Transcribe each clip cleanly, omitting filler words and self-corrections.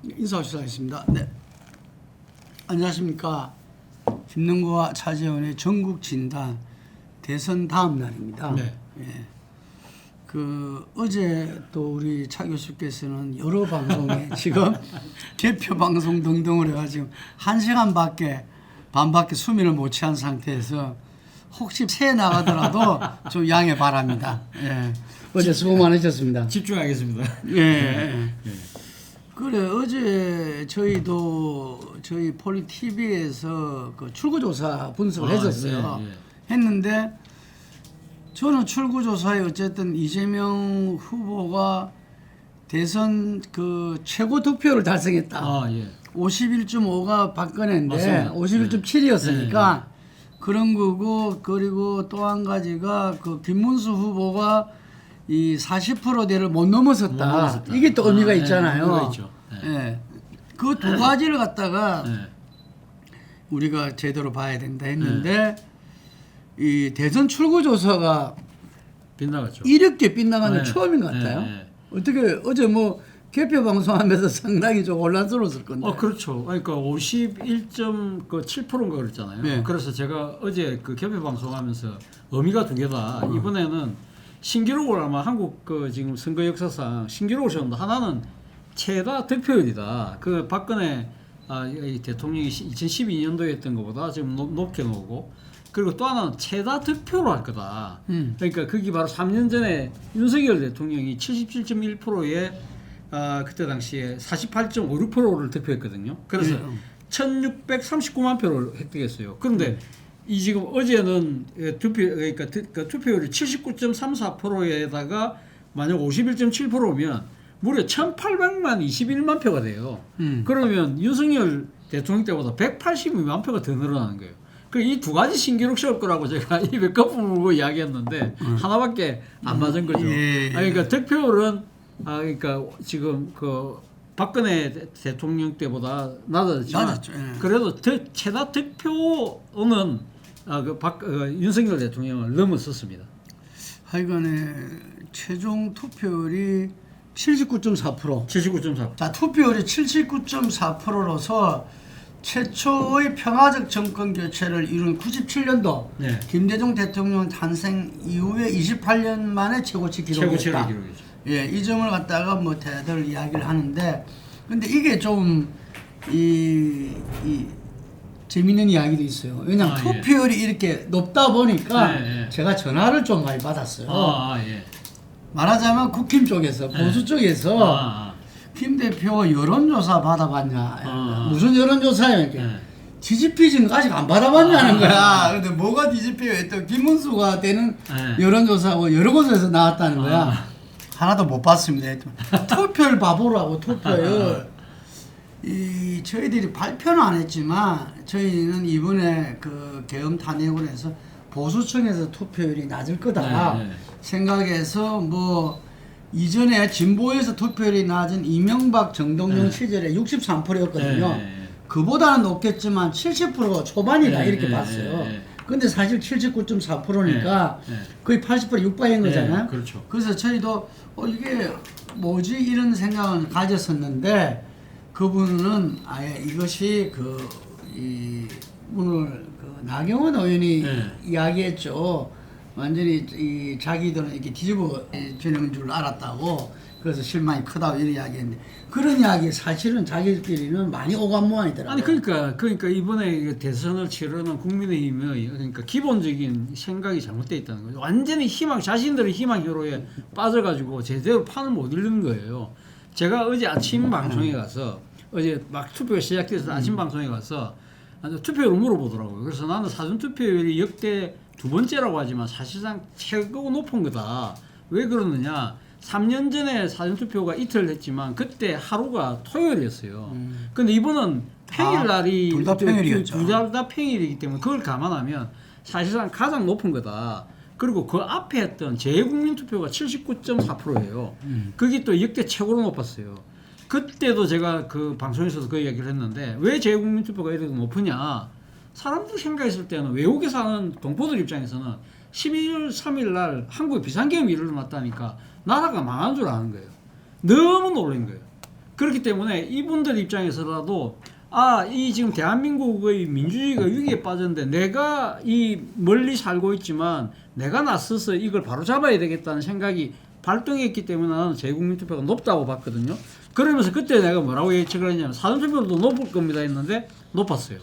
인사하시도록 하겠습니다. 네. 안녕하십니까. 김능구와 차재원의 전국 진단 대선 다음 날입니다. 네. 예. 어제 또 우리 차 교수께서는 여러 방송에 지금 개표 방송 등등을 해가지고 1시간 반밖에 수면을 못 취한 상태에서 혹시 새 나가더라도 좀 양해 바랍니다. 예. 어제 수고 많으셨습니다. 집중하겠습니다. 예. 그래 어제 저희 폴리TV에서 그 출구조사 분석을 했었어요. 네, 네. 했는데 저는 출구조사에 어쨌든 이재명 후보가 대선 그 최고 득표를 달성했다. 아, 예. 51.5가 박근혜인데 맞습니다. 51.7이었으니까 그런 거고, 그리고 또 한 가지가 그 김문수 후보가 이 40%대를 못 넘었었다. 이게 또 의미가 있잖아요. 의미가 있죠. 예. 그 두 가지를 갖다가 네. 우리가 제대로 봐야 된다 했는데 이 대선 출구조사가 빗나갔죠. 이렇게 빗나가는 네. 처음인 것 같아요. 네. 어떻게 어제 뭐 개표 방송하면서 상당히 좀 혼란스러웠을 건데. 그렇죠. 그러니까 51.7%인가 그랬잖아요. 네. 그래서 제가 어제 그 개표 방송하면서 의미가 두 개다. 이번에는 신기록을 아마 한국 그 지금 선거 역사상 신기록을 세운다. 하나는 최다 득표율이다. 그 박근혜 이 대통령이 2012년도에 했던 것보다 지금 높게 나오고, 그리고 또 하나는 최다 득표로 할 거다. 그러니까 그게 바로 3년 전에 윤석열 대통령이 77.1%에 그때 당시에 48.56%를 득표했거든요. 그래서 1639만 표를 획득했어요. 그런데 이 지금 어제는 그러니까 투표율이 79.34%에다가 만약 51.7%면 무려 1800만 21만 표가 돼요. 그러면 윤석열 대통령 때보다 182만 표가 더 늘어나는 거예요. 이 두 가지 신기록 세울 거라고 제가 입에 거품 물고 이야기했는데 하나밖에 안 맞은 거죠. 그러니까 득표율은 그러니까 지금 그 박근혜 대통령 때보다 낮았지만 낮았죠. 예. 그래도 최다 득표는 윤석열 대통령을 넘었었습니다. 하여간에 최종 투표율이 79.4%. 79.4%. 자, 투표율이 79.4%로서 최초의 평화적 정권 교체를 이룬 97년도 네. 김대중 대통령 탄생 이후에 28년 만에 최고치 기록이었다. 최고치를 기록이죠. 예, 이 점을 갖다가 뭐 대들 이야기를 하는데, 근데 이게 좀 재밌는 이야기도 있어요. 왜냐하면 투표율이 이렇게 높다 보니까 제가 전화를 좀 많이 받았어요. 예. 말하자면 국힘 쪽에서 보수 쪽에서 김 대표 여론조사 받아봤냐? 무슨 여론조사예요? 이렇게. 뒤집히진 아직 안 받아봤냐는 거야. 근데 뭐가 뒤집혀요? 했더니 김문수가 되는 여론조사하고 여러 곳에서 나왔다는 거야. 하나도 못 봤습니다. 투표율 바보라고, 투표율. 저희들이 발표는 안 했지만 저희는 이번에 그 계엄 탄핵으로 해서 보수층에서 투표율이 낮을 거다 생각해서 뭐 이전에 진보에서 투표율이 낮은 이명박 정동영 시절에 63%였거든요. 그보다는 높겠지만 70% 초반이다 이렇게 봤어요. 근데 사실 79.4%니까 거의 80% 육박인 거잖아요. 그렇죠. 그래서 저희도 이게 뭐지 이런 생각을 가졌었는데, 그분은 아예 이것이 오늘 나경원 의원이 이야기했죠. 완전히 자기들은 이렇게 뒤집어 주는 줄 알았다고. 그래서 실망이 크다고 이런 이야기했는데, 그런 이야기 사실은 자기들끼리는 많이 오감무한이더라고요. 아니 그러니까 이번에 대선을 치르는 국민의힘의 그러니까 기본적인 생각이 잘못되어 있다는 거죠. 완전히 자신들의 희망 회로에 빠져가지고 제대로 판을 못 읽는 거예요. 제가 어제 아침 방송에 가서 어제 막 투표가 시작돼서 아침 방송에 가서 투표율을 물어보더라고요. 그래서 나는 사전 투표율이 역대 두 번째라고 하지만 사실상 최고 높은 거다. 왜 그러느냐? 3년 전에 사전투표가 이틀 했지만 그때 하루가 토요일이었어요. 근데 이번은 평일날이 둘 다 평일이었죠. 둘 다 평일이기 때문에 그걸 감안하면 사실상 가장 높은 거다. 그리고 그 앞에 했던 재국민 투표가 79.4%예요. 그게 또 역대 최고로 높았어요. 그때도 제가 그 방송에서도 그 얘기를 했는데 왜 재국민 투표가 이렇게 높으냐? 사람들 생각했을 때는 외국에 사는 동포들 입장에서는 12월 3일 날 한국에 비상계엄이 일어났다니까 나라가 망한 줄 아는 거예요. 너무 놀란 거예요. 그렇기 때문에 이분들 입장에서라도 이 지금 대한민국의 민주주의가 위기에 빠졌는데 내가 이 멀리 살고 있지만 내가 나서서 이걸 바로 잡아야 되겠다는 생각이 발동했기 때문에 나는 재국민 투표가 높다고 봤거든요. 그러면서 그때 내가 뭐라고 예측을 했냐면 사전투표도 높을 겁니다 했는데 높았어요.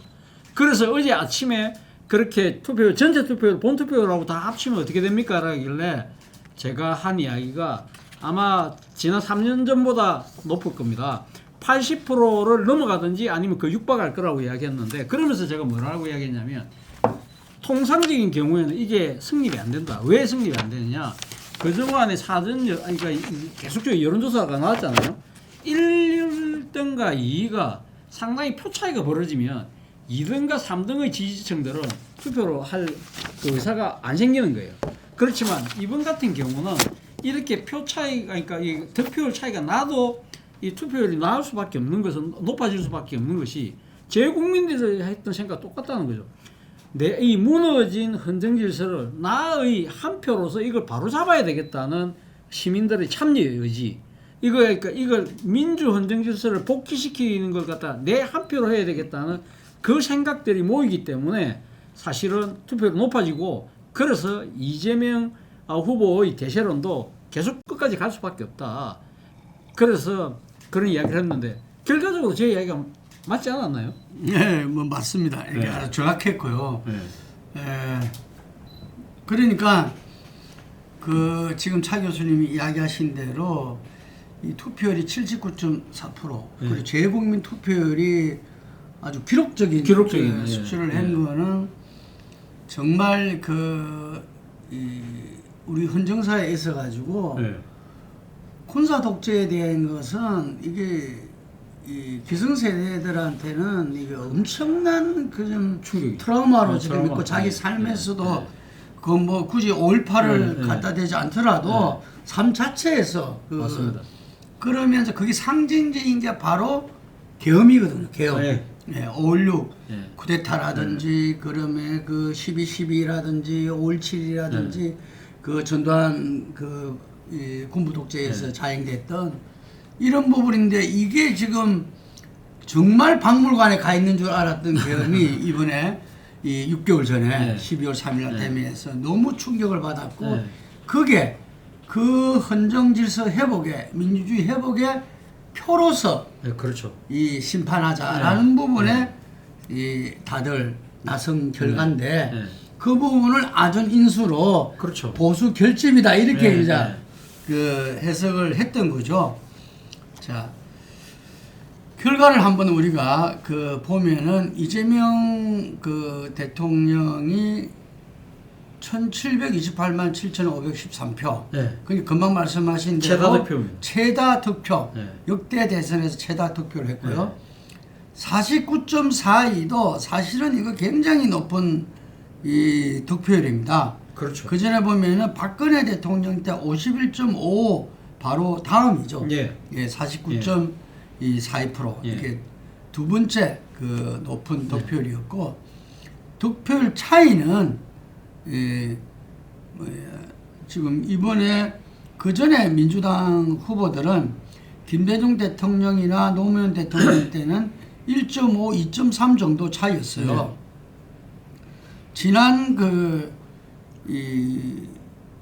그래서 어제 아침에 그렇게 투표 전체 투표 본투표라고 다 합치면 어떻게 됩니까? 라길래 제가 한 이야기가 아마 지난 3년 전보다 높을 겁니다. 80%를 넘어가든지 아니면 그 육박할 거라고 이야기했는데, 그러면서 제가 뭐라고 이야기했냐면 통상적인 경우에는 이게 성립이 안 된다. 왜 성립이 안 되느냐? 그동안에 그러니까 계속적으로 여론조사가 나왔잖아요. 1등과 2위가 상당히 표 차이가 벌어지면 2등과 3등의 지지층들은 투표로 할 그 의사가 안 생기는 거예요. 그렇지만 이번 같은 경우는 이렇게 표 차이가, 그러니까 이 득표율 차이가 나도 이 투표율이 나올 수밖에 없는 것은, 높아질 수밖에 없는 것이 재국민들이 했던 생각과 똑같다는 거죠. 이 무너진 헌정 질서를 나의 한 표로서 이걸 바로 잡아야 되겠다는 시민들의 참여의 의지. 그러니까 이걸 민주 헌정 질서를 복귀시키는 걸 갖다 내 한 표로 해야 되겠다는 그 생각들이 모이기 때문에 사실은 투표율이 높아지고, 그래서 이재명 후보의 대세론도 계속 끝까지 갈 수밖에 없다. 그래서 그런 이야기를 했는데 결과적으로 제 이야기가 맞지 않았나요? 네, 뭐 맞습니다. 이게 아주 정확했고요. 그러니까 그 지금 차 교수님이 이야기하신 대로 이 투표율이 79.4%, 그리고 재국민 투표율이 아주 기록적인 그 수치를 한 거는 정말 우리 헌정사에 있어 가지고 군사 독재에 대한 것은 이게 이 기성세대들한테는 이게 엄청난 좀 트라우마로 지금 있고, 자기 삶에서도 그 뭐 굳이 5.18을 갖다 대지 않더라도 삶 자체에서 맞습니다. 그러면서 그게 상징적인 게 바로 계엄이거든요. 계엄. 5.16 쿠데타라든지 그러면 그 12.12라든지 5.17이라든지 그 전두환 이 군부 독재에서 자행됐던 이런 부분인데, 이게 지금 정말 박물관에 가 있는 줄 알았던 계엄이 이번에 이 6개월 전에 12월 3일 날 대면에서 너무 충격을 받았고, 그게 그 헌정 질서 회복에, 민주주의 회복에 표로서 그렇죠. 이 심판하자라는 부분에 이 다들 나선 결과인데, 그 부분을 아전 인수로 그렇죠. 보수 결집이다 이렇게 이제 그 해석을 했던 거죠. 자, 결과를 한번 우리가 보면은 이재명 대통령이 1728만 7,513표. 그러니까 금방 말씀하신 대로 최다 득표. 역대 대선에서 최다 득표를 했고요. 49.42도 사실은 이거 굉장히 높은 이 득표율입니다. 그렇죠. 그 전에 보면은 박근혜 대통령 때 51.55 바로 다음이죠. 49.42%. 이게 두 번째 그 높은 득표율이었고, 득표율 차이는 지금 이번에 그 전에 민주당 후보들은 김대중 대통령이나 노무현 대통령 때는 1.5, 2.3 정도 차이였어요. 지난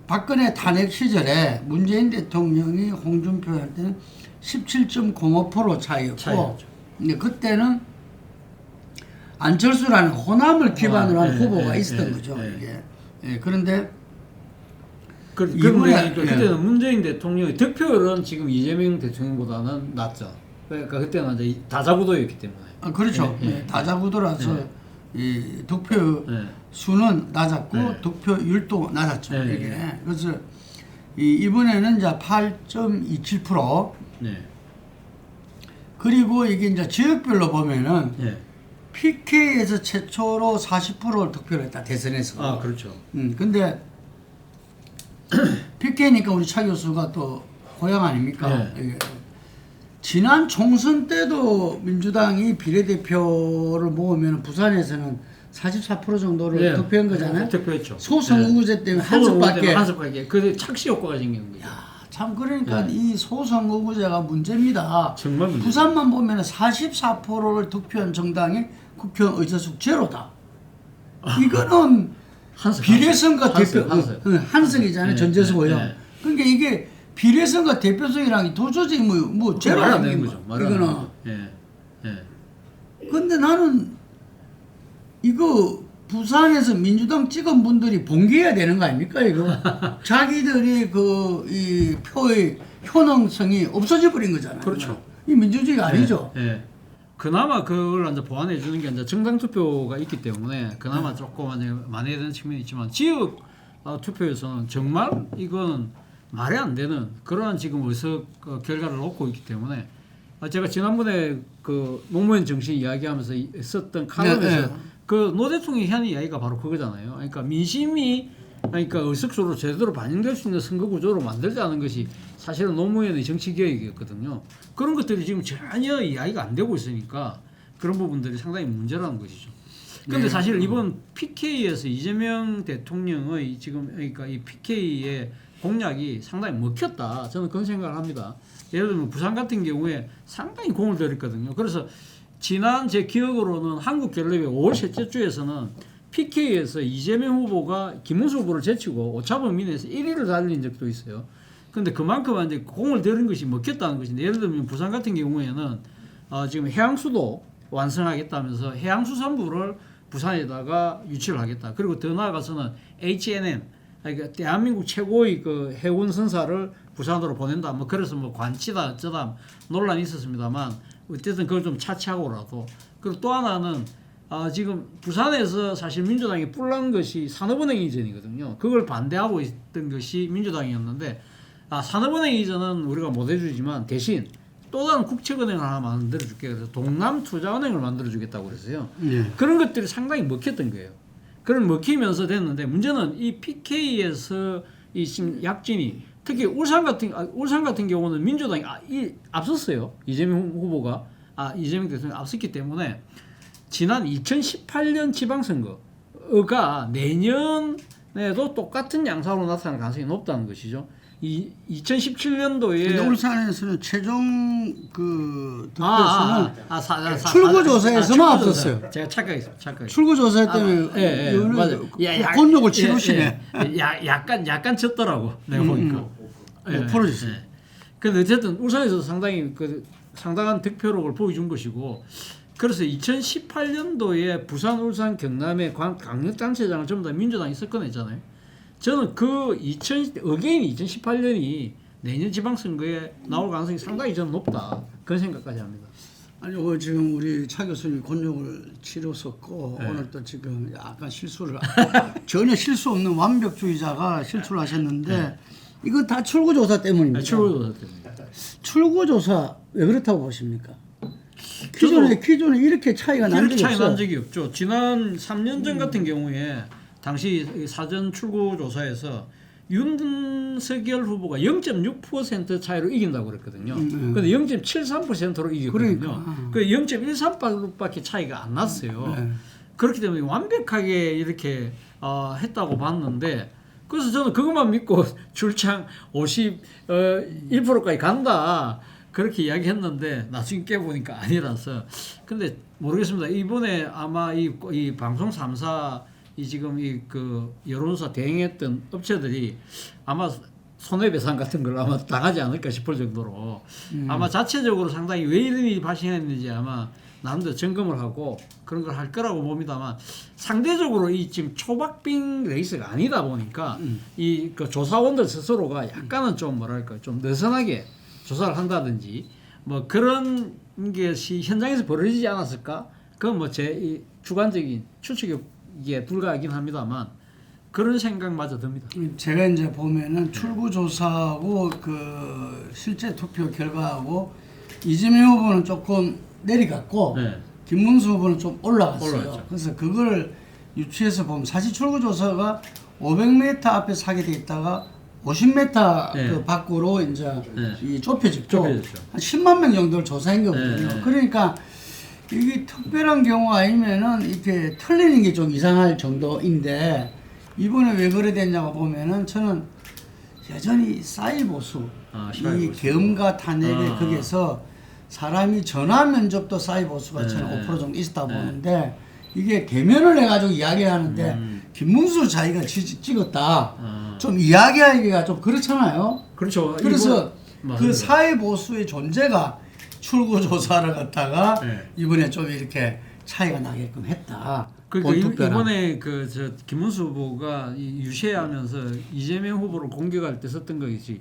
박근혜 탄핵 시절에 문재인 대통령이 홍준표한테는 17.05% 차이였고, 근데 그때는 안철수라는 호남을 기반으로 한 후보가 있었던 거죠. 이게. 그런데 이번에 그때는 문재인 대통령의 득표율은 지금 이재명 대통령보다는 낮죠. 그러니까 그때는 이제 다자구도였기 때문에. 그렇죠. 다자구도라서 이 득표 수는 낮았고 득표율도 낮았죠. 이게. 그래서 이번에는 이제 8.27%. 그리고 이게 이제 지역별로 보면은 PK에서 최초로 40%를 득표를 했다, 대선에서. 그렇죠. 근데 PK니까 우리 차 교수가 또 고향 아닙니까? 지난 총선 때도 민주당이 비례대표를 모으면 부산에서는 44% 정도를 득표한 거잖아요. 득표했죠. 소선거구제 때문에 한 석밖에. 그 착시 효과가 생기는 거죠. 참 그러니까 이 소선거구제가 문제입니다. 정말 문제. 부산만 보면 44%를 득표한 정당이 국회의원 의석수 제로다. 이거는 한석, 비례선거 대표 한석이잖아요. 네, 전재수 네, 의원. 네. 그러니까 이게 비례선거 대표성이랑 도저히 뭐 제로 말이 안 되는 아닙니까? 거죠. 말이 안 되는 이거는. 거죠. 예. 근데 나는 이거 부산에서 민주당 찍은 분들이 봉기해야 되는 거 아닙니까 이거? 자기들이 이 표의 효능성이 없어져 버린 거잖아요. 그렇죠. 이 민주주의가 아니죠. 예. 그나마 그걸 이제 보완해 주는 게 이제 정당 투표가 있기 때문에 그나마 조금 많이 되는 측면이 있지만 지역 투표에서는 정말 이거는 말이 안 되는 그러한 지금 의석 결과를 놓고 있기 때문에 제가 지난번에 그 노무현 정신 이야기하면서 썼던 칼럼에서 네. 그 노 대통령이 한 이야기가 바로 그거잖아요. 그러니까 민심이 그러니까 의석수로 제대로 반영될 수 있는 선거 구조로 만들자는 것이 사실은 노무현의 정치 개혁이었거든요. 그런 것들이 지금 전혀 이야기가 안 되고 있으니까 그런 부분들이 상당히 문제라는 것이죠. 그런데 네. 사실 이번 PK에서 이재명 대통령의 지금 그러니까 이 PK의 공약이 상당히 먹혔다. 저는 그런 생각을 합니다. 예를 들면 부산 같은 경우에 상당히 공을 들였거든요. 그래서 지난 제 기억으로는 한국갤럽의 5월 셋째 주에서는 PK에서 이재명 후보가 김문수 후보를 제치고 오차범 이내에서 1위를 달린 적도 있어요. 그런데 그만큼 이제 공을 들인 것이 먹혔다는 것인데 예를 들면 부산 같은 경우에는 지금 해양수도 완성하겠다면서 해양수산부를 부산에다가 유치를 하겠다. 그리고 더 나아가서는 H&M 그러니까 대한민국 최고의 그 해운 선사를 부산으로 보낸다. 뭐 그래서 뭐 관치다 어쩌다 논란이 있었습니다만 어쨌든 그걸 좀 차치하고라도 그리고 또 하나는 지금 부산에서 사실 민주당이 뿔난 것이 산업은행 이전이거든요. 그걸 반대하고 있던 것이 민주당이었는데 산업은행 이전은 우리가 못 해주지만 대신 또 다른 국책은행을 하나 만들어줄게 그래서 동남투자은행을 만들어주겠다고 그랬어요. 네. 그런 것들이 상당히 먹혔던 거예요. 그런 먹히면서 됐는데 문제는 이 PK에서 이 지금 약진이 특히 울산 같은 경우는 민주당이 앞섰어요. 이재명 후보가 이재명 대통령이 앞섰기 때문에 지난 2018년 지방선거가 내년에도 똑같은 양상으로 나타날 가능성이 높다는 것이죠. 2017년도에 울산에서는 최종 그 득표수는 출구조사에서만 출구조사. 앞섰어요. 제가 착각했습니다. 출구조사 때문에 맞아요. 곤욕을 치르시네. 약간 졌더라고 내가 보니까. 5%였어요. 근데 어쨌든 울산에서 상당히 상당한 득표력을 보여준 것이고 그래서 2018년도에 부산, 울산, 경남의 강력단체장을 전부 다 민주당이 섞어냈잖아요. 저는 어게인 2018년이 내년 지방선거에 나올 가능성이 상당히 저는 높다. 그런 생각까지 합니다. 아니 지금 우리 차 교수님 곤욕을 치렀었고 오늘 또 지금 약간 실수를 전혀 실수 없는 완벽주의자가 실수를 하셨는데 이건 다 출구조사 때문입니다. 출구조사 때문에. 출구조사 왜 그렇다고 보십니까? 기존에 이렇게 차이가 난 적이 없어요. 난 적이 없죠. 지난 3년 전 같은 경우에 당시 사전 출구조사에서 윤석열 후보가 0.6% 차이로 이긴다고 그랬거든요. 그런데 0.73%로 이겼거든요. 그러니까. 그 0.13%밖에 차이가 안 났어요. 네. 그렇기 때문에 완벽하게 이렇게 했다고 봤는데 그래서 저는 그것만 믿고 출창 51%까지 간다. 그렇게 이야기했는데 나중에 깨보니까 아니라서. 근데 모르겠습니다. 이번에 아마 이 방송 3사 지금 그 여론조사 대행했던 업체들이 아마 손해배상 같은 걸 아마 당하지 않을까 싶을 정도로 아마 자체적으로 상당히 왜 이런 일이 발생했는지 아마 나름대로 점검을 하고 그런 걸 할 거라고 봅니다만 상대적으로 이 지금 초박빙 레이스가 아니다 보니까 그 조사원들 스스로가 약간은 좀 뭐랄까 좀 느슨하게 조사를 한다든지 뭐 그런 것이 현장에서 벌어지지 않았을까? 그건 뭐 제 주관적인 추측에 불과하긴 합니다만 그런 생각마저 듭니다. 제가 이제 보면은 출구조사하고 그 실제 투표 결과하고 이재명 후보는 조금 내려갔고 김문수 후보는 좀 올라갔어요. 그래서 그걸 유추해서 보면 사실 출구조사가 500m 앞에 서게 돼 있다가 50m 그 밖으로 이제 이 좁혀졌죠. 한 10만 명 정도를 조사한 거거든요. 그러니까 이게 특별한 경우 아니면은 이렇게 틀리는 게 좀 이상할 정도인데 이번에 왜 그래 됐냐고 보면은 저는 여전히 사이보수, 이 사이보수. 계엄과 탄핵의 거기에서 사람이 전화 면접도 사이보수가 저는 5% 정도 있었다 보는데 이게 대면을 해가지고 이야기하는데 김문수 자기가 찍었다. 좀 이야기하기가 좀 그렇잖아요. 그렇죠. 그래서 이번, 그 사회보수의 존재가 출구 조사를 갖다가 네. 이번에 좀 이렇게 차이가 나게끔 했다. 그러니까 본투표랑. 이번에 그 저 김문수 후보가 유세하면서 이재명 후보를 공격할 때 썼던 거겠지.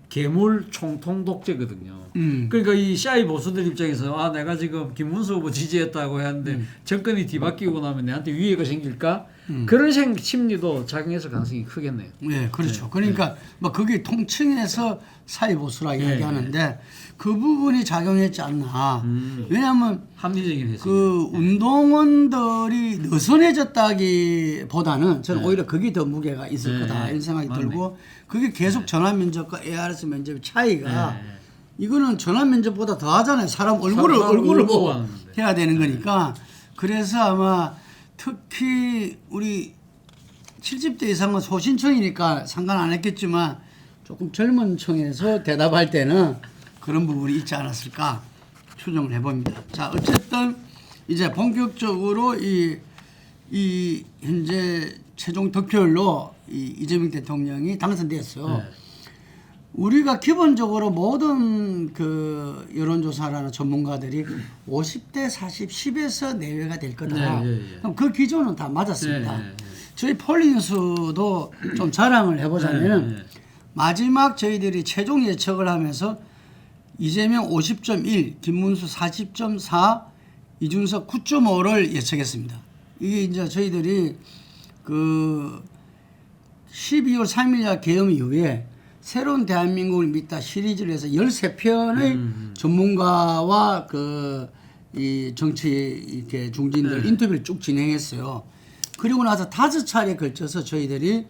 괴물 총통 독재거든요. 그러니까 이 샤이 보수들 입장에서 아 내가 지금 김문수 후보 지지했다고 하는데 정권이 뒤바뀌고 나면 내한테 위해가 생길까? 그런 심리도 작용했을 가능성이 크겠네요. 네, 그렇죠. 그러니까 뭐 그게 통칭해서 사회보수라 이야기하는데 그 부분이 작용했지 않나. 왜냐하면 합리적인 해석. 그 운동원들이 느슨해졌다기보다는 저는 오히려 그게 더 무게가 있을 거다 이런 생각이 들고 그게 계속 전화 면접과 ARS 면접의 차이가 이거는 전화 면접보다 더 하잖아요. 사람 얼굴을 보고 해야 되는 거니까. 그래서 아마 특히 우리 70대 이상은 소신청이니까 상관 안 했겠지만 조금 젊은 층에서 대답할 때는 그런 부분이 있지 않았을까 추정을 해봅니다. 자, 어쨌든 이제 본격적으로 이 현재 최종 득표율로 이재명 대통령이 당선됐어요. 네. 우리가 기본적으로 모든 그 여론조사라는 전문가들이 50대 40, 10에서 내외가 될 거다. 그럼 그 기조는 다 맞았습니다. 저희 폴링수도 좀 자랑을 해보자면 마지막 저희들이 최종 예측을 하면서 이재명 50.1, 김문수 40.4, 이준석 9.5를 예측했습니다. 이게 이제 저희들이 그 12월 3일날 계엄 이후에 새로운 대한민국을 믿다 시리즈를 해서 13편의 전문가와 이 정치 이렇게 중진들 인터뷰를 쭉 진행했어요. 그리고 나서 5차례에 걸쳐서 저희들이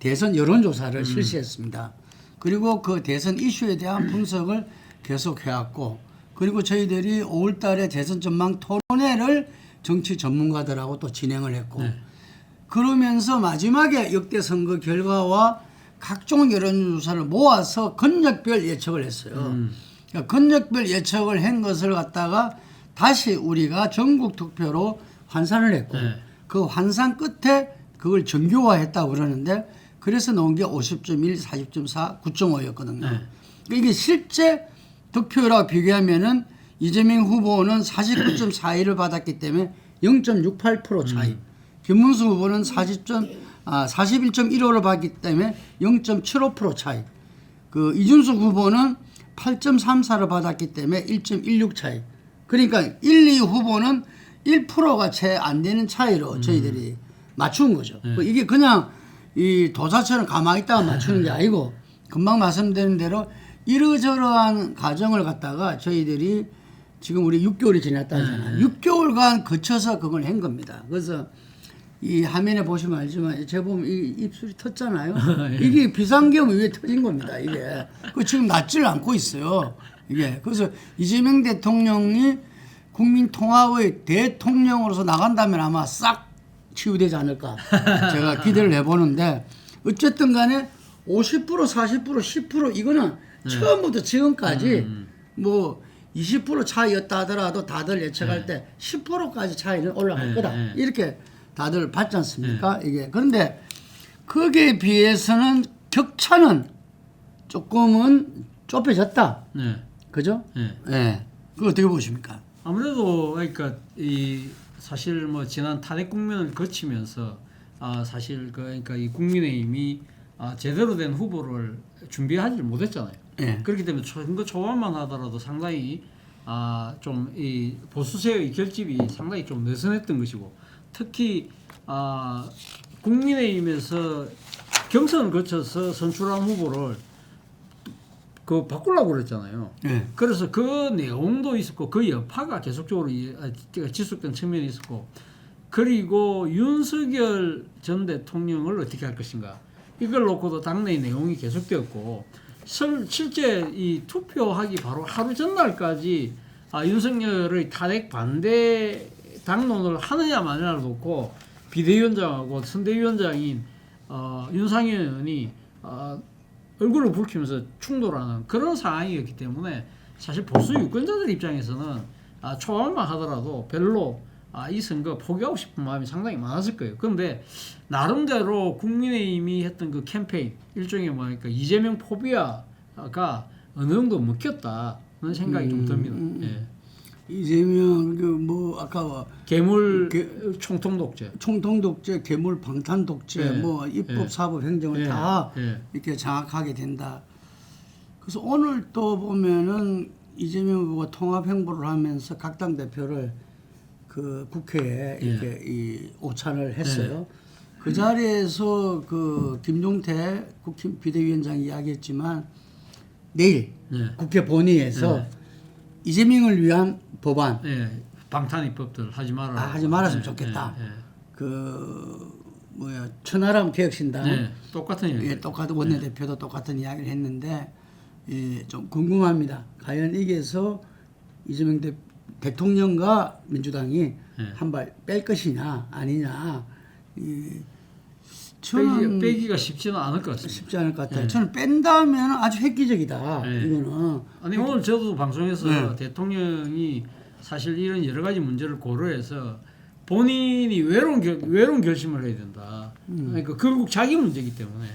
대선 여론조사를 실시했습니다. 그리고 그 대선 이슈에 대한 분석을 계속 해왔고, 그리고 저희들이 5월 달에 대선 전망 토론회를 정치 전문가들하고 또 진행을 했고, 그러면서 마지막에 역대 선거 결과와 각종 여론조사를 모아서 권역별 예측을 했어요. 그러니까 권역별 예측을 한 것을 갖다가 다시 우리가 전국 투표로 환산을 했고, 그 환산 끝에 그걸 정교화했다고 그러는데, 그래서 나온 게 50.1, 40.4, 9.5였거든요. 그러니까 이게 실제 득표율하고 비교하면은 이재명 후보는 49.41을 받았기 때문에 0.68% 차이. 김문수 후보는 41.15를 받기 때문에 0.75% 차이. 그 이준석 후보는 8.34를 받았기 때문에 1.16 차이. 그러니까 1, 2 후보는 1%가 채 안 되는 차이로 저희들이 맞춘 거죠. 이게 그냥 이 도사처럼 가만히 있다가 맞추는 게 아니고 금방 말씀드린 대로 이러저러한 과정을 갖다가 저희들이 지금 우리 6개월이 지났다 하잖아요. 6개월간 거쳐서 그걸 한 겁니다. 그래서 이 화면에 보시면 알지만 제가 보면 이 입술이 텄잖아요. 이게 비상계엄 이후에 터진 겁니다. 이게 그 지금 낫지를 않고 있어요. 이게 그래서 이재명 대통령이 국민통합의 대통령으로서 나간다면 아마 싹 치유되지 않을까 제가 기대를 해보는데 어쨌든 간에 50%, 40%, 10% 이거는 처음부터 지금까지 뭐 20% 차이였다 하더라도 다들 예측할 때 10%까지 차이는 올라갈 거다. 이렇게 다들 봤지 않습니까? 이게 그런데 거기에 비해서는 격차는 조금은 좁혀졌다. 그죠? 네. 그거 어떻게 보십니까? 아무래도 그러니까 이 사실 뭐 지난 탄핵 국면을 거치면서 사실 그러니까 이 국민의힘이 제대로 된 후보를 준비하지 못했잖아요. 그렇기 때문에 선거 초반만 하더라도 상당히 좀 이 보수세의 결집이 상당히 좀 느슨했던 것이고, 특히 국민의힘에서 경선을 거쳐서 선출한 후보를 그 바꾸려고 그랬잖아요. 그래서 그 내용도 있었고 그 여파가 계속적으로 지속된 측면이 있었고, 그리고 윤석열 전 대통령을 어떻게 할 것인가 이걸 놓고도 당내의 내용이 계속되었고, 실제 이 투표하기 바로 하루 전날까지 윤석열의 탄핵 반대 당론을 하느냐 마느냐를 놓고 비대위원장하고 선대위원장인 윤상현 의원이 얼굴을 붉히면서 충돌하는 그런 상황이었기 때문에 사실 보수 유권자들 입장에서는 초반만 하더라도 별로 이 선거 포기하고 싶은 마음이 상당히 많았을 거예요. 그런데 나름대로 국민의힘이 했던 그 캠페인 일종의 뭐니까 이재명 포비아가 어느 정도 먹혔다는 생각이 좀 듭니다. 예. 이재명 그 뭐 아까 괴물 총통 독재, 총통 독재, 괴물 방탄 독재, 예. 뭐 입법, 예. 사법, 행정을 예. 다 예. 이렇게 장악하게 된다. 그래서 오늘 또 보면은 이재명 후보가 통합 행보를 하면서 각 당 대표를 그 국회에 예. 이렇게 이 오찬을 했어요. 그 자리에서 그 김종태 국회 비대위원장이 이야기했지만 내일 예. 국회 본회의에서 예. 이재명을 위한 법안 예. 방탄 입법들 하지 말아라. 하지 말았으면 예. 좋겠다. 예. 예. 그 뭐야 천하람 개혁신당 네, 똑같은 얘기. 예, 똑같은 원내대표도 똑같은 이야기를 했는데 좀 궁금합니다. 과연 이게서 이재명 대통령과 민주당이 한 발 뺄 것이냐 아니냐. 저는 빼기가 쉽지는 않을 것 같습니다. 쉽지 않을 것 같아요. 예. 저는 뺀다면 아주 획기적이다. 예. 이거는 아니 오늘 저도 방송에서 네. 대통령이 사실 이런 여러 가지 문제를 고려해서 본인이 외로운 결심을 해야 된다. 그러니까 결국 자기 문제이기 때문에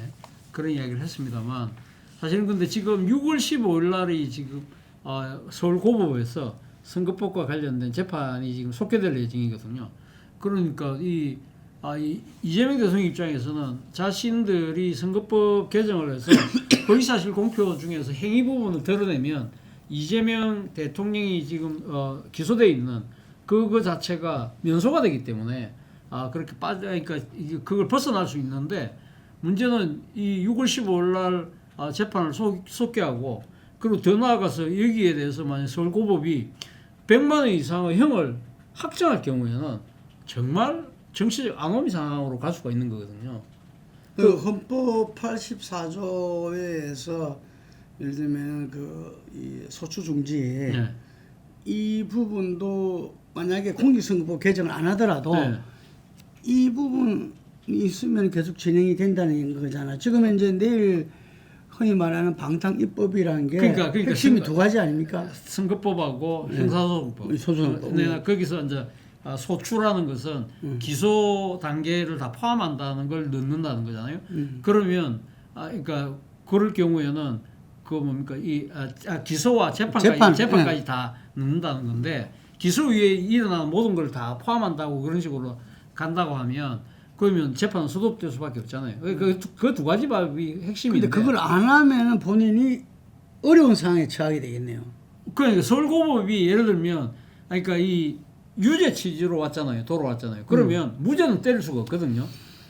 그런 이야기를 했습니다만 사실은 근데 지금 6월 15일 날이 지금 서울고법에서 선거법과 관련된 재판이 지금 속개될 예정이거든요. 그러니까 이재명 대통령 입장에서는 자신들이 선거법 개정을 해서 허위사실 공표 중에서 행위 부분을 드러내면 이재명 대통령이 지금 기소돼 있는 그거 자체가 면소가 되기 때문에 그렇게 그러니까 그걸 벗어날 수 있는데 문제는 이 6월 15일 날 재판을 속개하고 그리고 더 나아가서 여기에 대해서 만약 서울고법이 100만 원 이상의 형을 확정할 경우에는 정말 정치적 안오미 상황으로 갈 수가 있는 거거든요. 그 헌법 84조에서 예를 들면 이 소추 중지 네. 이 부분도 만약에 공직선거법 개정을 안 하더라도 네. 이 부분이 있으면 계속 진행이 된다는 거잖아. 지금 이제 내일 흔히 말하는 방탄 입법이라는 게 그러니까 핵심이 두 가지 아닙니까? 선거법하고 형사소송법. 소송법. 내가 거기서 이제 소추라는 것은 기소 단계를 다 포함한다는 걸 넣는다는 거잖아요. 그러면 그러니까 그럴 경우에는 그 뭡니까 기소와 재판까지 예. 다 넣는다는 건데 기소 위에 일어나는 모든 걸 다 포함한다고 그런 식으로 간다고 하면 그러면 재판은 소급될 수밖에 없잖아요. 그 두 가지 법이 핵심인데. 근데 그걸 안 하면은 본인이 어려운 상황에 처하게 되겠네요. 그러니까 서울고법이 예를 들면 그러니까 이 유죄 취지로 왔잖아요. 돌아왔잖아요. 그러면 무죄는 때릴 수가 없거든요.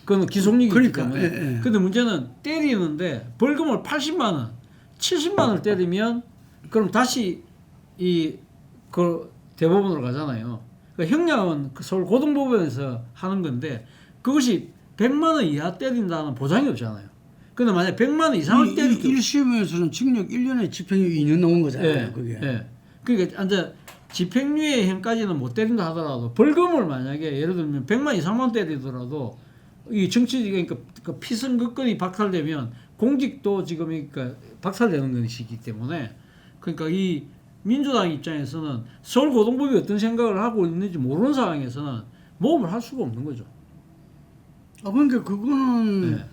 그건 기속력이기 그러니까, 때문에. 예. 근데 문제는 때리는데 벌금을 80만 원, 70만 원을 때리면 그럼 다시 그 대법원으로 가잖아요. 그러니까 형량은 그 서울 고등법원에서 하는 건데 그것이 100만 원 이하 때린다는 보장이 없잖아요. 근데 만약 100만 원 이상을 때릴 경우 1심에서는 징역 1년에 집행유예 2년 넘은 거잖아요. 예, 그게. 예. 그러니까 이제 집행유예 형까지는 못 때린다 하더라도 벌금을 만약에 예를 들면 100만 이상만 때리더라도 이 정치적 그러니까 그 피선거권이 박탈되면 공직도 지금 그러니까 박탈되는 것이기 때문에 그러니까 이 민주당 입장에서는 서울고등법이 어떤 생각을 하고 있는지 모르는 상황에서는 모험을 할 수가 없는 거죠. 그러니까 그거는 네.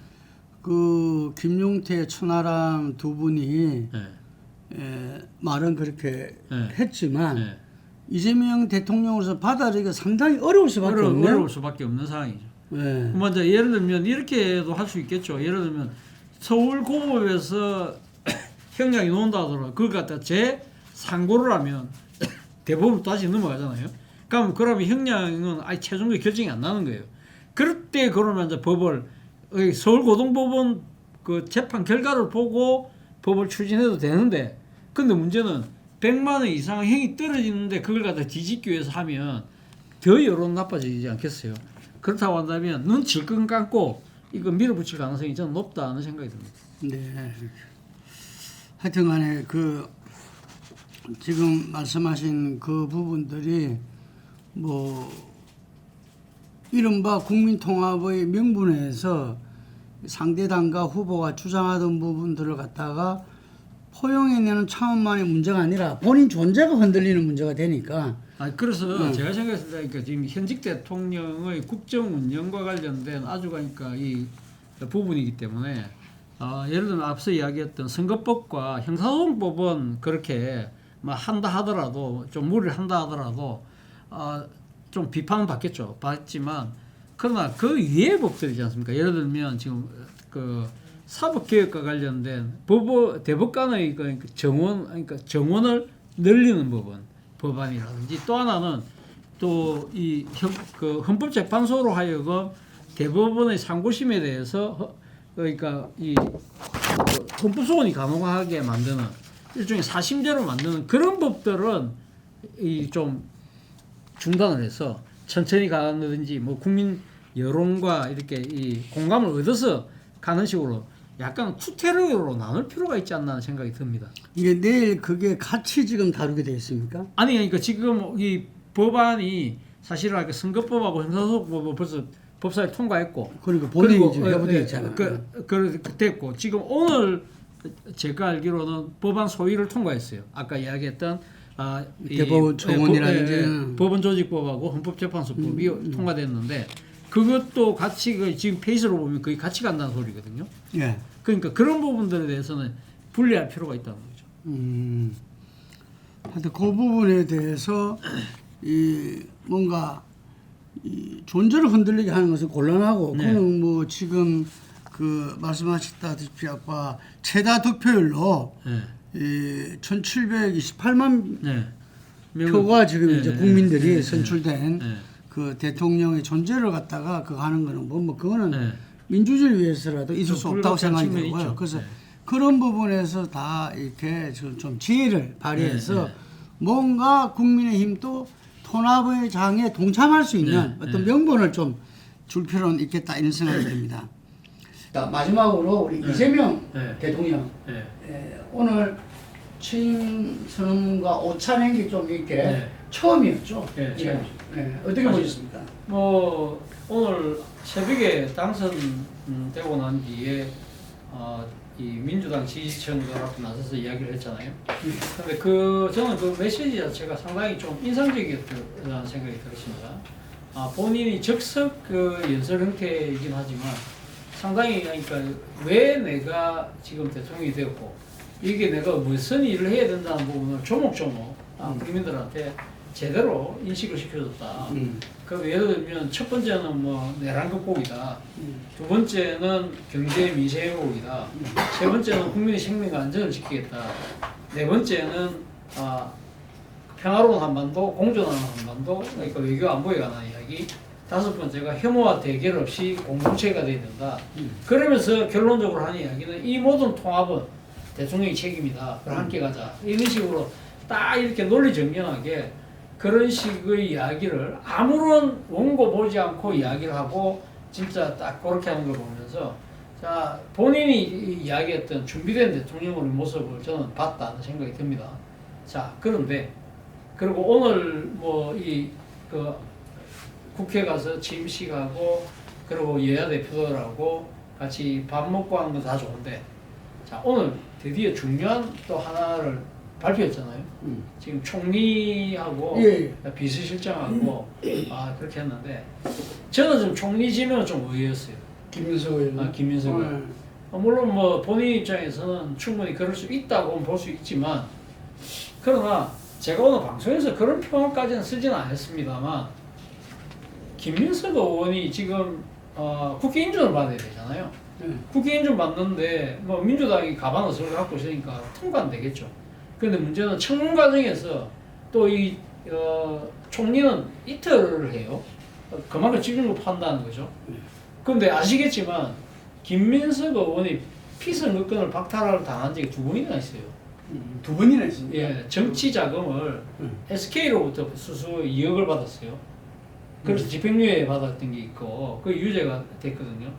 그 김용태, 천하람 두 분이 네. 말은 그렇게 네. 했지만 네. 이재명 대통령으로서 받아들이기가 상당히 어려울 수밖에 없네요. 어려울 수밖에 없는 상황이죠. 네. 먼저 예를 들면 이렇게도 할 수 있겠죠. 예를 들면 서울고법에서 형량이 나온다 하더라도 그걸 갖다 재상고를 하면 대법원 다시 넘어가잖아요. 그러면 형량은 아예 최종적 결정이 안 나는 거예요. 그럴 때 그러면 이제 법을 서울고등법원 그 재판 결과를 보고 법을 추진해도 되는데 근데 문제는 100만 원 이상 형이 떨어지는데 그걸 갖다 뒤집기 위해서 하면 더 여론 나빠지지 않겠어요. 그렇다고 한다면 눈 질끈 감고 이거 밀어붙일 가능성이 저는 높다는 생각이 듭니다. 네. 하여튼간에 그 지금 말씀하신 그 부분들이 뭐 이른바 국민통합의 명분에서 상대 당과 후보가 주장하던 부분들을 갖다가 포용해내는 차원만의 문제가 아니라 본인 존재가 흔들리는 문제가 되니까. 그래서 제가 생각했을 때 그러니까 지금 현직 대통령의 국정 운영과 관련된 아주 그러니까 이 부분이기 때문에 예를 들면 앞서 이야기했던 선거법과 형사소송법은 그렇게 막 한다 하더라도 좀 무리를 한다 하더라도 좀 비판은 받겠죠. 받지만 그러나 그 위의 법들이지 않습니까? 예를 들면 지금 그 사법개혁과 관련된 대법관의 그러니까 정원을 늘리는 법안이라든지 또 하나는 또 이 그 헌법재판소로 하여금 대법원의 상고심에 대해서 그러니까 이 헌법소원이 가능하게 만드는 일종의 사심제로 만드는 그런 법들은 이 좀 중단을 해서 천천히 가든지 뭐 국민 여론과 이렇게 이 공감을 얻어서 가는 식으로 약간 투테르로 나눌 필요가 있지 않나 생각이 듭니다. 이게 내일 그게 같이 지금 다루게 되어 있습니까? 아니 그러니까 지금 이 법안이 사실은 선거법하고 형사소송법을 벌써 법사위 통과했고 그러니까 본인이 지금 회부되어 있잖아요. 그 됐고 지금 오늘 제가 알기로는 법안 소위를 통과했어요. 아까 이야기했던 대법원 청원이라든지 법원조직법하고 헌법재판소법이 통과됐는데 그것도 같이 지금 페이스로 보면 거의 같이 간다는 소리거든요. 예. 그러니까 그런 부분들에 대해서는 분리할 필요가 있다는 거죠. 하여튼 그 부분에 대해서 이 뭔가 이 존재를 흔들리게 하는 것은 곤란하고 네. 그는 뭐 지금 그 말씀하셨다시피 아까 최다 득표율로 네. 이 1,728만 네. 표가 지금 네, 이제 네, 국민들이 네, 선출된 네. 그 대통령의 존재를 갖다가 그거 하는 거는 뭐 그거는 네. 민주주의를 위해서라도 있을 수 없다고 생각이 측면이 들고요. 있죠. 그래서 네. 그런 부분에서 다 이렇게 좀 지혜를 발휘해서 네, 네. 뭔가 국민의힘도 통합의 장에 동참할 수 있는 네, 어떤 네. 명분을 좀 줄 필요는 있겠다 이런 생각이 듭니다. 자, 마지막으로 우리 이재명 네. 대통령 네. 오늘 취임 선언문과 오찬행기 좀 이렇게 네. 처음이었죠. 네, 처음이죠. 어떻게 보셨습니까? 뭐 오늘 새벽에 당선되고 난 뒤에 이 민주당 지지층들 앞에 나서서 이야기를 했잖아요. 근데 저는 그 메시지 자체가 상당히 좀 인상적이었다는 생각이 들었습니다. 본인이 적석 그 연설 형태이긴 하지만 상당히 그러니까 왜 내가 지금 대통령이 되었고 이게 내가 무슨 일을 해야 된다는 부분을 조목조목 국민들한테 제대로 인식을 시켜줬다. 그럼 예를 들면 첫 번째는 뭐 내란 극복이다. 두 번째는 경제 민생 회복이다. 세 번째는 국민의 생명과 안전을 지키겠다. 네 번째는 평화로운 한반도, 공존하는 한반도, 그러니까 외교 안보에 관한 이야기. 다섯 번째가 혐오와 대결 없이 공동체가 돼야 된다. 그러면서 결론적으로 하는 이야기는 이 모든 통합은 대통령의 책임이다. 그걸 함께 가자. 이런 식으로 딱 이렇게 논리정연하게 그런 식의 이야기를 아무런 원고 보지 않고 이야기를 하고 진짜 딱 그렇게 하는 걸 보면서 자 본인이 이야기했던 준비된 대통령의 모습을 저는 봤다는 생각이 듭니다. 자 그런데 그리고 오늘 뭐 그 국회 가서 취임식하고 그리고 여야 대표들하고 같이 밥 먹고 하는 건 다 좋은데 자 오늘 드디어 중요한 또 하나를 발표했잖아요. 지금 총리하고 비서실장하고 그렇게 했는데 저는 좀 총리 지명은 좀 의외였어요. 김민석 의원. 김민석 의원. 물론 뭐 본인 입장에서는 충분히 그럴 수 있다고 볼 수 있지만 그러나 제가 오늘 방송에서 그런 표현까지는 쓰지는 않았습니다만 김민석 의원이 지금 국회 인준을 받아야 되잖아요. 국회 인준 받는데 뭐 민주당이 가방 의석을 갖고 있으니까 통과 안 되겠죠. 그런데 문제는 청문 과정에서 또 이 총리는 이틀을 해요. 그만큼 집중력 판다는 거죠. 그런데 아시겠지만 김민석 의원이 피선거권을 박탈을 당한 적이 2번이나 있어요. 2번이나 있습니다. 예, 정치 자금을 SK로부터 수수 2억을 받았어요. 그래서 집행유예 받았던 게 있고 그 유죄가 됐거든요.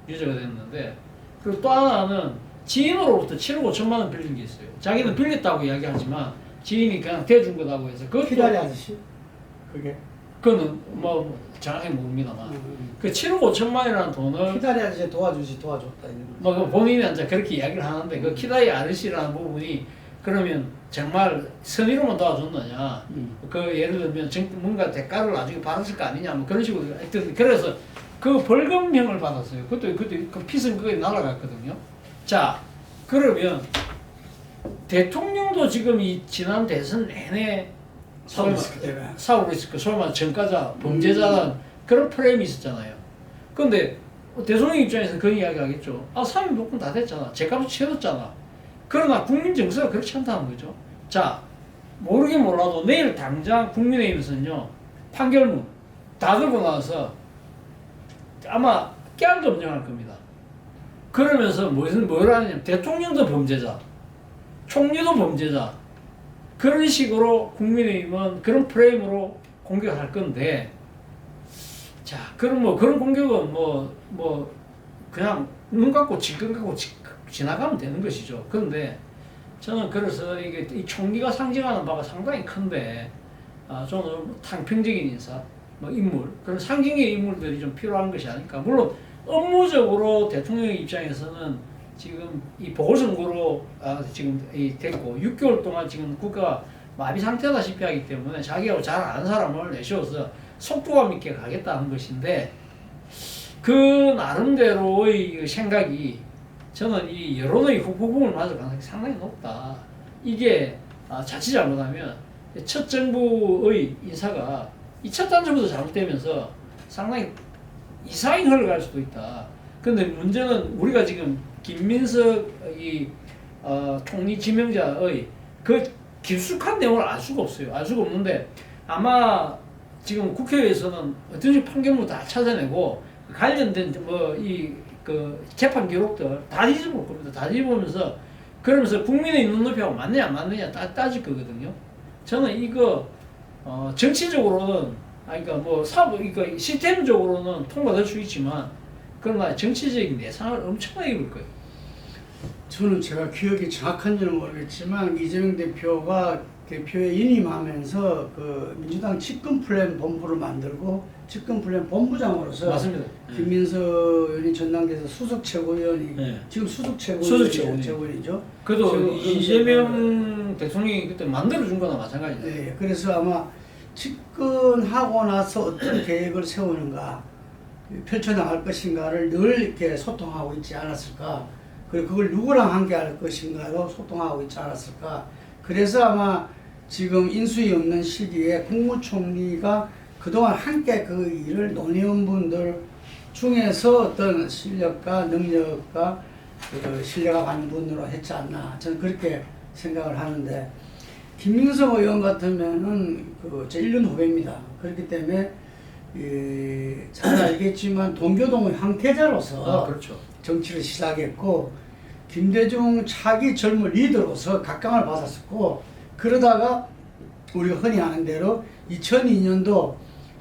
유죄가 됐는데 그리고 또 하나는 지인으로부터 7억 5천만 원 빌린 게 있어요. 자기는 빌렸다고 이야기하지만 지인이 그냥 대준 거다고 해서 그것도 피다리 아저씨? 그게? 그거는 뭐 정확히 모릅니다만 그 7억 5천만이라는 돈을 키다리 아저씨 도와줬다 이런 거. 뭐 그 본인이 이제 그렇게 이야기를 하는데 그 키다리 아저씨라는 부분이 그러면 정말 선의로만 도와줬느냐 그 예를 들면 뭔가 대가를 나중에 받았을 거 아니냐 뭐 그런 식으로 하여튼 그래서 그 벌금형을 받았어요. 그때 그 피선거에 날아갔거든요. 자 그러면 대통령도 지금 이 지난 대선 내내 사고로 있을 거 소위 말해 전과자 범죄자라는 그런 프레임이 있었잖아요. 그런데 대통령 입장에서 그 이야기 하겠죠. 아 3인 복권 다 됐잖아. 제값을 치렀잖아. 그러나 국민 정서가 그렇지 않다는 거죠. 자 모르긴 몰라도 내일 당장 국민의힘에서는요 판결문 다 들고 나와서 아마 깨알 검증할 겁니다. 그러면서 뭘 하냐면 대통령도 범죄자, 총리도 범죄자 그런 식으로 국민의힘은 그런 프레임으로 공격할 건데 자 그럼 뭐 그런 공격은 뭐 그냥 눈 감고 질끈 감고 지나가면 되는 것이죠. 그런데 저는 그래서 이게 이 총리가 상징하는 바가 상당히 큰데 저는 탕평적인 인사, 뭐 인물 그런 상징의 인물들이 좀 필요한 것이 아닐까. 물론 업무적으로 대통령의 입장에서는 지금 이 보궐선거로 지금 됐고 6개월 동안 지금 국가가 마비 상태다시피 하기 때문에 자기하고 잘 아는 사람을 내세워서 속도감 있게 가겠다는 것인데 그 나름대로의 생각이 저는 이 여론의 후폭풍을 맞을 가능성이 상당히 높다. 이게 자칫 잘못하면 첫 정부의 인사가 이 첫 단추부터 잘못되면서 상당히 이상이 흘러갈 수도 있다. 그런데 문제는 우리가 지금 김민석 총리 지명자의 그 깊숙한 내용을 알 수가 없어요. 알 수가 없는데 아마 지금 국회에서는 어떤 판결문 다 찾아내고 관련된 그 재판 기록들 다 뒤집을 겁니다. 다 뒤집으면서 그러면서 국민의 눈높이하고 맞느냐 안 맞느냐 따질 거거든요. 저는 이거 정치적으로는 그러니까 그러니까 시스템적으로는 통과될 수 있지만 그러나 정치적인 내상을 엄청나게 입을 거예요. 저는 제가 기억이 정확한지는 모르겠지만 이재명 대표가 대표에 인임하면서 그 민주당 집권 플랜 본부를 만들고 집권 플랜 본부장으로서 맞습니다. 김민석 의원이 전당대에서 수석 최고위원이 지금 수석 최고위원이죠. 그래도 이재명 대통령이 그때 만들어준 거나 마찬가지죠. 네, 그래서 아마 집권하고 나서 어떤 계획을 세우는가 펼쳐나갈 것인가를 늘 이렇게 소통하고 있지 않았을까. 그리고 그걸 누구랑 함께 할 것인가로 소통하고 있지 않았을까. 그래서 아마 지금 인수위 없는 시기에 국무총리가 그동안 함께 그 일을 논의한 분들 중에서 어떤 실력과 능력과 그 신뢰가 가는 분으로 했지 않나. 저는 그렇게 생각을 하는데 김민석 의원 같으면은 제 1년 후배입니다. 그렇기 때문에 잘 알겠지만 동교동의 황태자로서 그렇죠. 정치를 시작했고 김대중 차기 젊은 리더로서 각광을 받았었고 그러다가 우리가 흔히 아는 대로 2002년도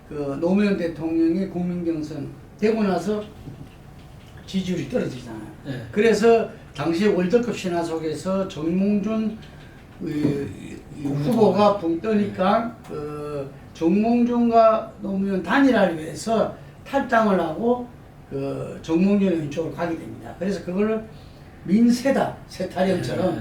그 노무현 대통령이 국민경선 되고 나서 지지율이 떨어지잖아요. 네. 그래서 당시 월드컵 신화 속에서 정몽준 후보가 붕 뜨니까 그 정몽준과 노무현 단일화를 위해서 탈당을 하고 그 정몽준 의원 쪽으로 가게 됩니다. 그래서 그걸 민세다, 세타령처럼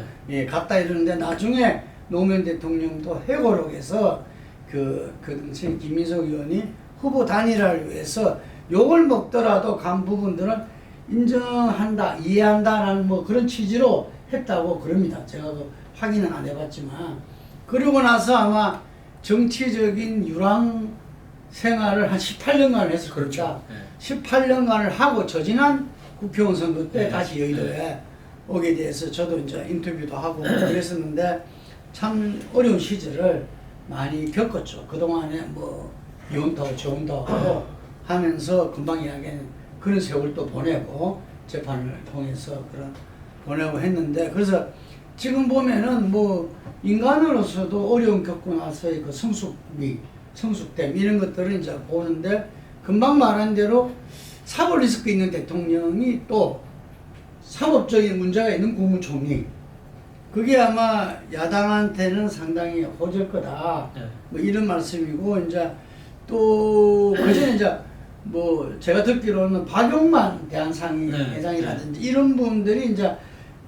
갔다 이러는데 나중에 노무현 대통령도 회고록에서 그 당시 김민석 의원이 후보 단일화를 위해서 욕을 먹더라도 간 부분들은 인정한다, 이해한다라는 뭐 그런 취지로 했다고 그럽니다. 제가 그 확인은 안 해봤지만 그러고 나서 아마 정치적인 유랑 생활을 한 18년간 했을 겁니다. 그렇죠. 18년간을 하고 저지난 국회의원 선거 때 다시 여의도에 네. 오게 돼서 저도 이제 인터뷰도 하고 그랬었는데 참 어려운 시절을 많이 겪었죠. 그동안에 뭐 이혼도 재혼도 하고 하면서 금방 이야기한 그런 세월도 보내고 재판을 통해서 그런 보내고 했는데 그래서 지금 보면은 뭐 인간으로서도 어려움 겪고 나서의 그 성숙됨 이런 것들을 이제 보는데 금방 말한 대로 사법 리스크 있는 대통령이 또 사법적인 문제가 있는 국무총리 그게 아마 야당한테는 상당히 호질 거다. 뭐 이런 말씀이고 이제 또 그전에 이제 뭐 제가 듣기로는 박용만 대한상인 네, 회장이라든지 이런 분들이 이제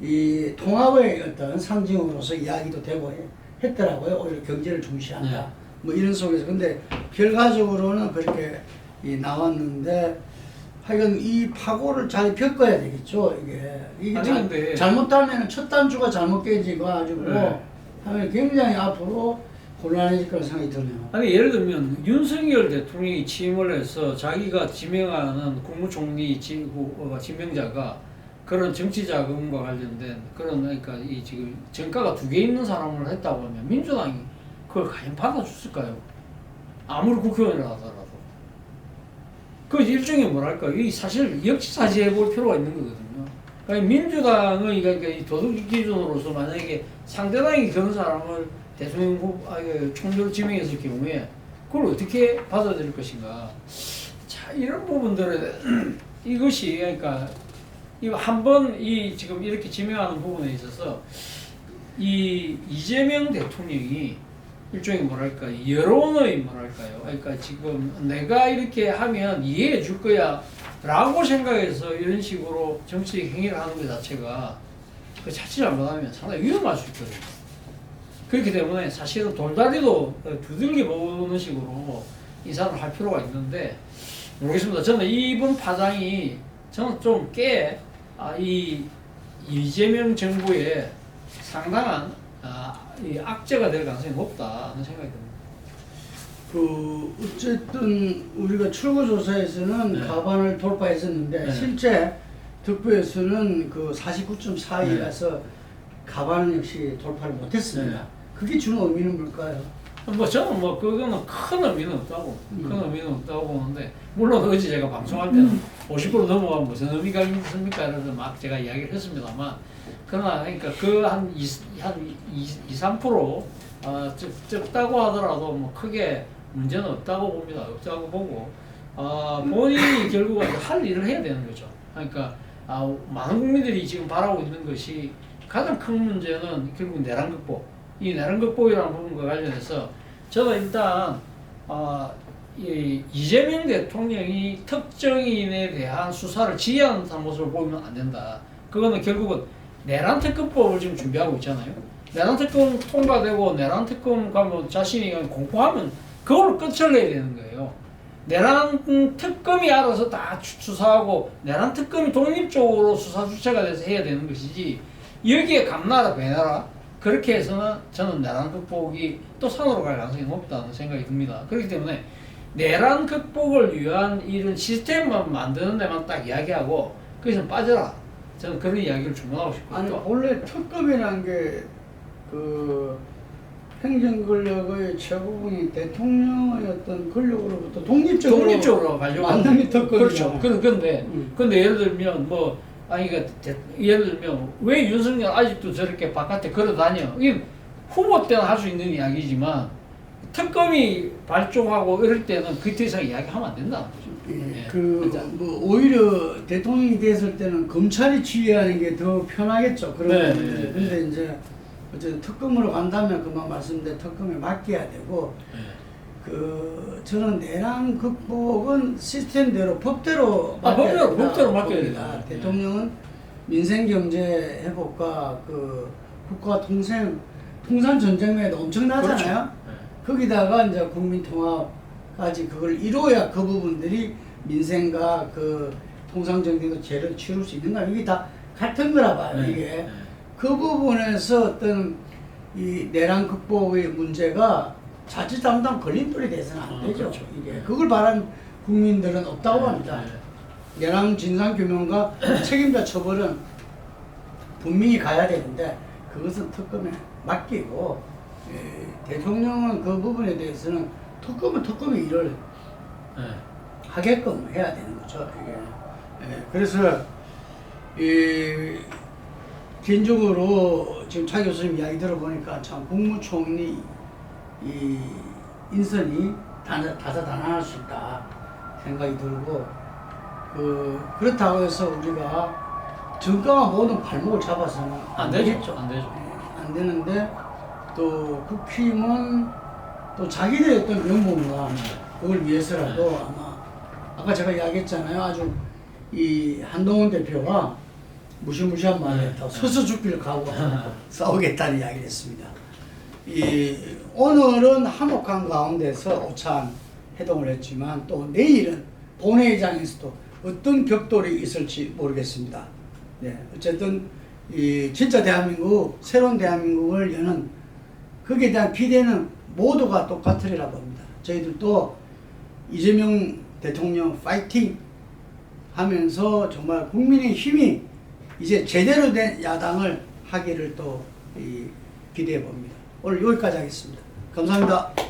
이 통합의 어떤 상징으로서 이야기도 되고 했더라고요. 오히려 경제를 중시한다. 네. 뭐 이런 속에서 근데 결과적으로는 그렇게 나왔는데 하여간 이 파고를 잘 겪어야 되겠죠. 이게 아니, 근데 잘못하면 첫 단추가 잘못 깨지고 가지고 네. 하면 굉장히 앞으로 곤란해질 거라는 생각이 드네요. 아니 예를 들면 윤석열 대통령이 취임을 해서 자기가 지명하는 국무총리 지명자가 그런 정치 자금과 관련된 그런 그러니까 이 지금 정가가 2개 있는 사람을 했다고 하면 민주당이 그걸 과연 받아줬을까요? 아무리 국회의원이라 하더라도 그 일종의 뭐랄까 이 사실 역지사지해 볼 필요가 있는 거거든요. 그러니까 민주당의 그러니까 이 도덕 기준으로서 만약에 상대당이 그런 사람을 대통령 총리로 지명했을 경우에 그걸 어떻게 받아들일 것인가. 자 이런 부분들에 이것이 그러니까 한번 이 지금 이렇게 지명하는 부분에 있어서 이 이재명 대통령이 일종의 뭐랄까 여론의 뭐랄까요. 그러니까 지금 내가 이렇게 하면 이해해 줄 거야 라고 생각해서 이런 식으로 정치 행위를 하는 것 자체가 그 자칫 잘못하면 상당히 위험할 수 있거든요. 그렇기 때문에 사실은 돌다리도 두들겨 보는 식으로 인사를 할 필요가 있는데 모르겠습니다. 저는 이번 파장이 저는 좀 이 이재명 정부에 상당한 이 악재가 될 가능성이 높다 하는 생각이 듭니다. 어쨌든 우리가 출구조사에서는 네. 가반을 돌파했었는데 네. 실제 득표에서는 그 49.42라서 가반은 역시 돌파를 못했습니다. 네. 그게 주는 의미는 뭘까요? 뭐 저는 뭐 그거는 큰 의미는 없다고 큰 의미는 없다고 보는데 물론 어제 제가 방송할 때는 50% 넘어가면 무슨 의미가 있습니까? 이러면서 막 제가 이야기를 했습니다만 그러나 그러니까 그 한 2-3% 적다고 하더라도 뭐 크게 문제는 없다고 봅니다. 없다고 보고 본인이 결국은 할 일을 해야 되는 거죠. 그러니까 많은 국민들이 지금 바라고 있는 것이 가장 큰 문제는 결국 내란 극복. 이 내란 극복이라는 부분과 관련해서 저는 일단 이재명 대통령이 특정인에 대한 수사를 지휘하는 모습을 보면 안 된다. 그거는 결국은 내란 특검법을 지금 준비하고 있잖아요. 내란 특검 통과되고 내란 특검 가면 자신이 공포하면 그걸로 끝을 내야 되는 거예요. 내란 특검이 알아서 다 수사하고 내란 특검이 독립적으로 수사 주체가 돼서 해야 되는 것이지 여기에 감나라 배나라 그렇게 해서는 저는 내란 극복이 또 산으로 갈 가능성이 높다는 생각이 듭니다. 그렇기 때문에 내란 극복을 위한 이런 시스템만 만드는 데만 딱 이야기하고 거기서 빠져라. 저는 그런 이야기를 주문하고 싶거든요. 아니 원래 특검이라는 게 그 행정권력의 최고분이 대통령의 어떤 권력으로부터 독립적으로 가려고 만든 게 특검이죠. 그렇죠. 근데 예를 들면 뭐 예를 들면 왜 윤석열 아직도 저렇게 바깥에 걸어다녀? 이게 후보 때는 할 수 있는 이야기지만 특검이 발족하고 이럴 때는 그 이상 이야기하면 안 된다는 거죠. 뭐 오히려 대통령이 됐을 때는 검찰이 지휘하는 게 더 편하겠죠. 그런 부분들이. 근데 이제 어쨌든 특검으로 간다면 그만 말씀드린 특검에 맡겨야 되고 저는 내란 극복은 시스템대로 법대로 법대로 맡겨야 된다. 대통령은 민생 경제 회복과 그 국가 통산 전쟁에도 엄청나잖아요. 그렇죠. 거기다가 이제 국민 통합까지 그걸 이루어야 그 부분들이 민생과 그 통상 정책도 제대로 치룰 수 있는 거야. 이게 다 같은 거라 봐요. 이게 그 부분에서 어떤 이 내란 극복의 문제가 자칫잘못하면 걸림돌이 돼서는 안 되죠. 그렇죠. 이게 그걸 바란 국민들은 없다고 합니다. 내란 진상 규명과 책임자 처벌은 분명히 가야 되는데 그것은 특검에 맡기고 대통령은 그 부분에 대해서는 특검이 일을 하게끔 해야 되는 거죠. 이게. 그래서 개인적으로 지금 차 교수님 이야기 들어보니까 참 국무총리 이 인선이 다사다난할 수 있다 생각이 들고 그렇다고 해서 우리가 정가와 모든 발목을 잡아서는 안 되겠죠. 안 되죠. 안 되는데 또 국힘은 또 자기들의 어떤 명분과 그걸 위해서라도 아마 아까 제가 이야기했잖아요. 아주 이 한동훈 대표가 무시무시한 말에 더 서서 죽기를 각오하고 싸우겠다는 이야기를 했습니다. 오늘은 화목한 가운데서 오찬 해동을 했지만 또 내일은 본회의장에서도 어떤 격돌이 있을지 모르겠습니다. 네, 어쨌든 진짜 대한민국, 새로운 대한민국을 여는 거기에 대한 기대는 모두가 똑같으리라 봅니다. 저희들도 이재명 대통령 파이팅 하면서 정말 국민의 힘이 이제 제대로 된 야당을 하기를 또 기대해 봅니다. 오늘 여기까지 하겠습니다. 감사합니다.